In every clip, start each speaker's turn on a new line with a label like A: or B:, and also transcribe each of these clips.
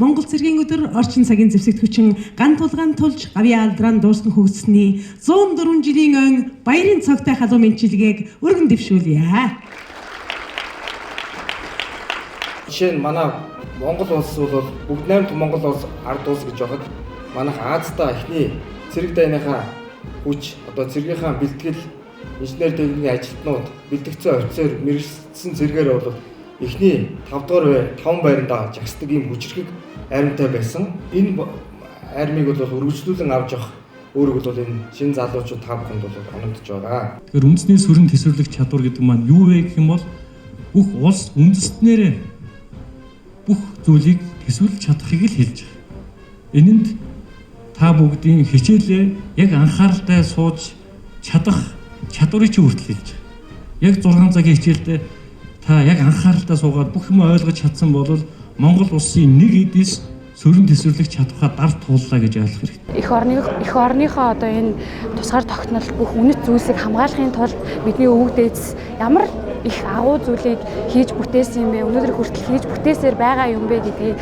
A: Монгол цэргийн өдөр орчин цагийн зэвсэгт хүчин ган тулгаан тулж гавьяа алдран дууссан хөгжсөний 104 жилийн өн баярын цогтой халуун мэдчилгээг өргөн дэвшүүлье.
B: Жишээ нь манай Монгол улс бол бүгд 8 Монгол улс ард улс гэж байхад манайх Аазда эхний цэрэг дайныхаа хүч одоо цэргийнхаа бэлтгэл инженер техникийн ажилтнууд бэлтгэгдсэн офицер мэргэжсэн цэргээр бол эхний 5 дугаар 5 байранд жагсдаг ийм хүчрхэг армитай байсан. Энэ армиг бол өргөжлүүлэн авч явах өөрөг бол энэ шинэ залуучууд та бүхэнд бол оногдож байгаа.
C: Тэгэхээр үндэсний сүрэн төсвөрлөх чадвар гэдэг маань юу вэ гэх юм бол бүх улс үндэстнэрээ бүх зүйлийг төсвөрлж чадахыг л хэлж байгаа. Энэнд та бүгдийн хичээлээ яг анхааралтай сууж чадах чадварыг чи хүртэл хэлж байгаа. Яг 6 цагийн хичээлдээ та яг анхааралтай суугаад бүх юм ойлгож чадсан бол Монгол улсын нэг эдис сөрөн төсвөрлөх чадвараа дард тууллаа гэж ойлгох хэрэгтэй.
D: Эх орныхоо одоо энэ тусгаар тогтнол бүх үнэт зүйлсийг хамгаалахын тулд бидний өвөг дээдс ямар их агуу зүйлийг хийж бүтээсэн юм бэ? Өнөөдөр хүртэл хийж бүтээсээр байгаа юм бэ гэдгийг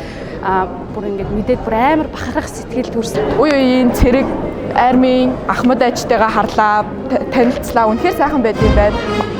D: бүр ингээд мэдээд бүр амар бахархах сэтгэл төрсөн.
E: Үй үеийн цэрэг армийн Ахмад ажтайгаа харлаа, танилцлаа. Үнэхээр сайхан байд юм байна.